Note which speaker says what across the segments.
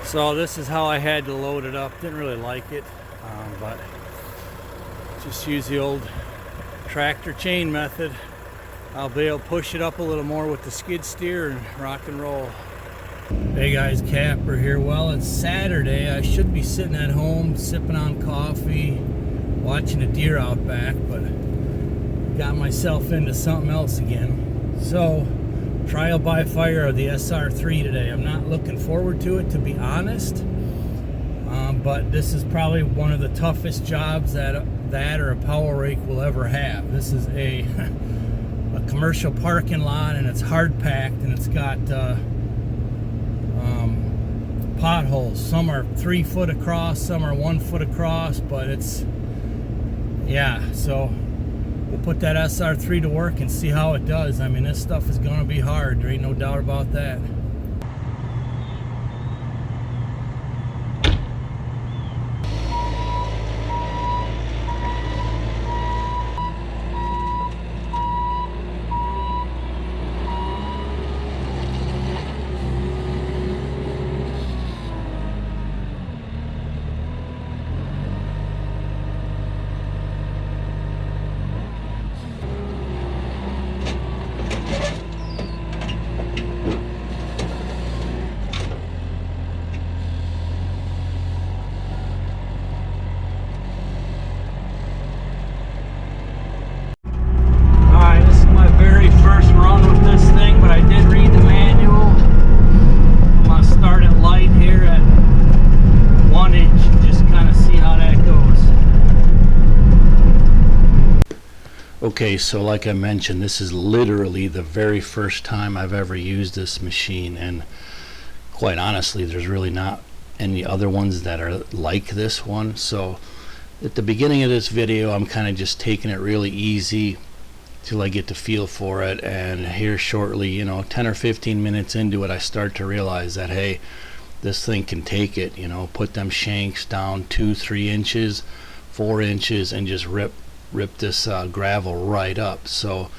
Speaker 1: So this is how I had to load it up. Didn't really like it, but just use the old tractor chain method. I'll be able to push it up a little more with the skid steer and rock and roll. Hey guys, Kapper here. Well, it's Saturday. I should be sitting at home sipping on coffee, watching a deer out back, but got myself into something else again. So, trial by fire of the SR3 today. I'm not looking forward to it, to be honest, but this is probably one of the toughest jobs that or a power rake will ever have. This is a commercial parking lot, and it's hard packed, and it's got potholes. Some are 3 foot across, some are 1 foot across, but it's, yeah, so we'll put that SR3 to work and see how it does. I mean, this stuff is going to be hard. There ain't no doubt about that. Okay, so like I mentioned, this is literally the very first time I've ever used this machine, and quite honestly, there's really not any other ones that are like this one. So at the beginning of this video, I'm kind of just taking it really easy till I get the feel for it, and here shortly, you know, 10 or 15 minutes into it, I start to realize that, hey, this thing can take it, you know, put them shanks down 2-3 inches, 4 inches, and just rip this gravel right up. So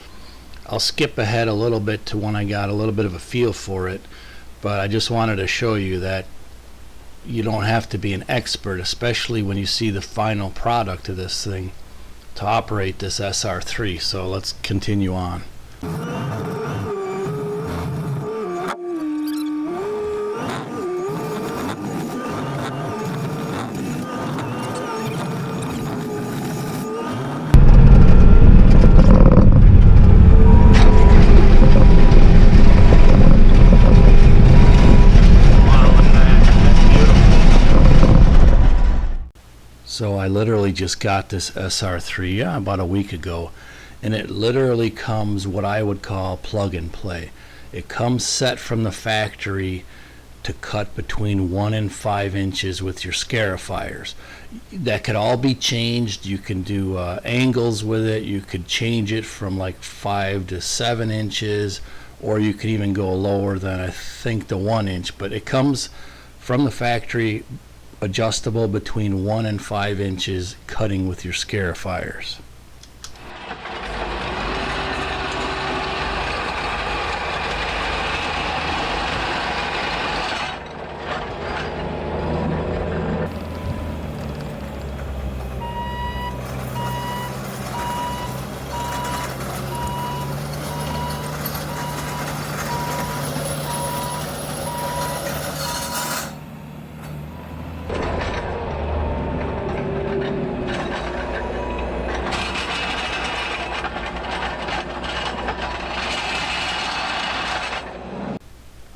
Speaker 1: I'll skip ahead a little bit to when I got a little bit of a feel for it, but I just wanted to show you that you don't have to be an expert, especially when you see the final product of this thing, to operate this SR3. So let's continue on. So I literally just got this SR3 about a week ago, and it literally comes what I would call plug and play. It comes set from the factory to cut between 1 and 5 inches with your scarifiers. That could all be changed. You can do angles with it. You could change it from like 5 to 7 inches, or you could even go lower than, I think, the 1 inch. But it comes from the factory adjustable between 1 and 5 inches, cutting with your scarifiers.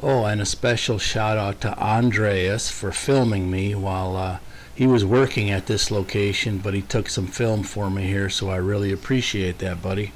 Speaker 1: Oh, and a special shout out to Andreas for filming me while he was working at this location, but he took some film for me here, so I really appreciate that, buddy.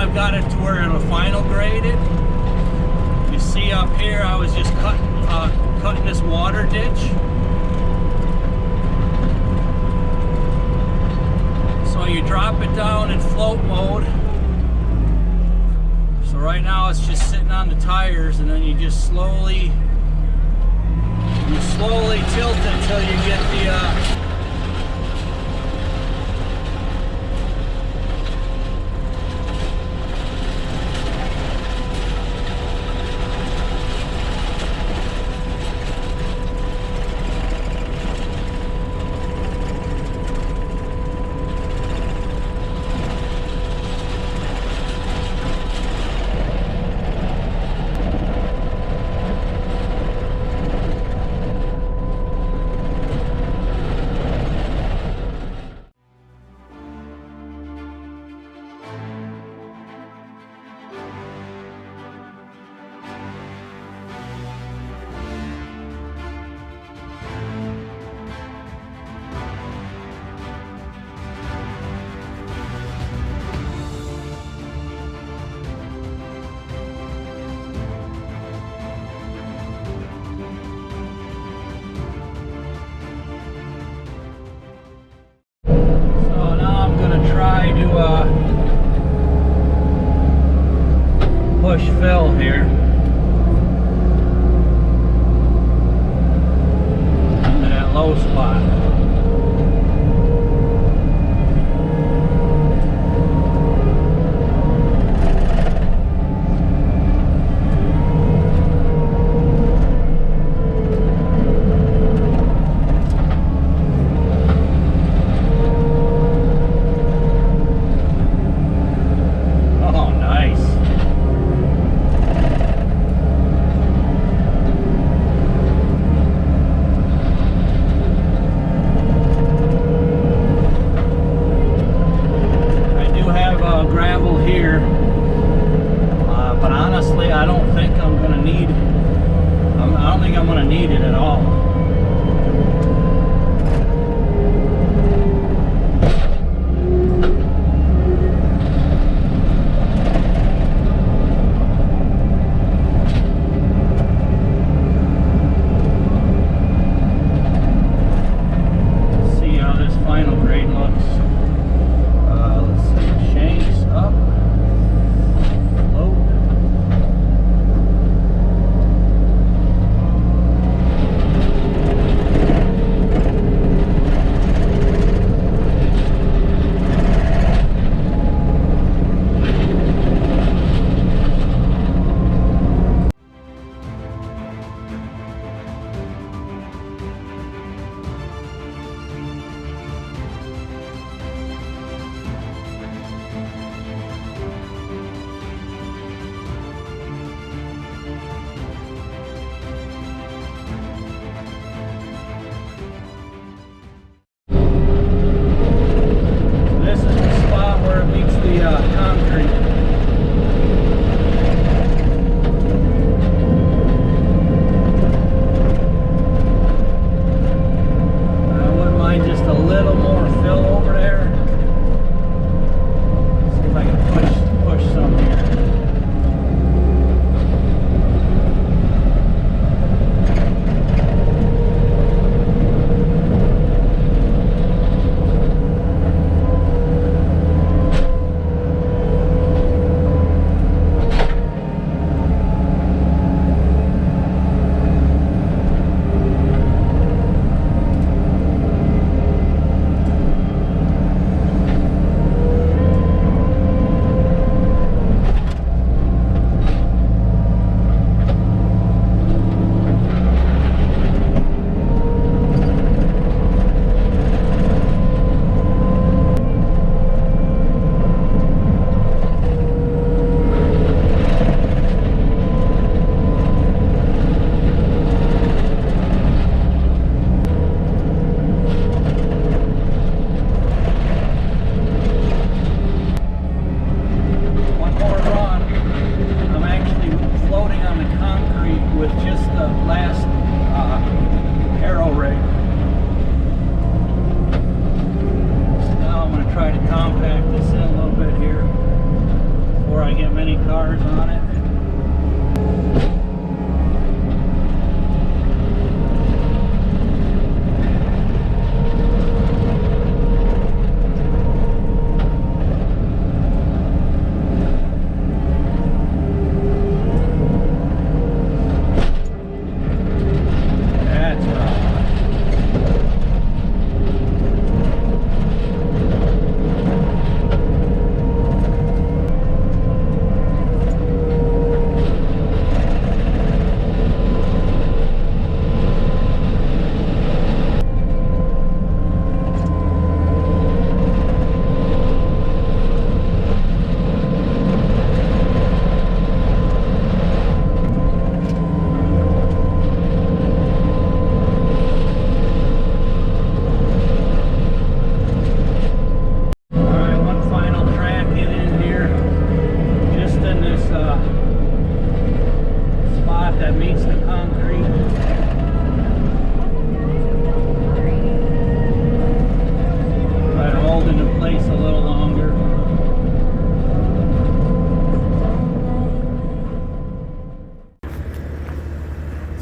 Speaker 1: I've got it to where it'll final grade it. You see up here, I was just cutting this water ditch. So you drop it down in float mode. So right now it's just sitting on the tires, and then you just slowly tilt it until you get the push fill here into that low spot.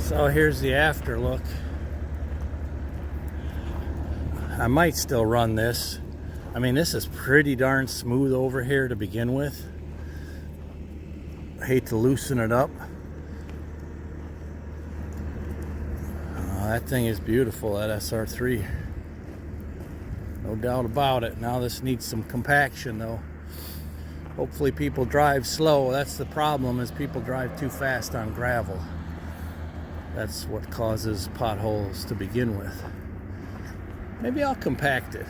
Speaker 1: So here's the after look. I might still run this. I mean, this is pretty darn smooth over here to begin with. I hate to loosen it up. That thing is beautiful, that SR3. No doubt about it. Now this needs some compaction though. Hopefully people drive slow. That's the problem, is people drive too fast on gravel. That's what causes potholes to begin with. Maybe I'll compact it.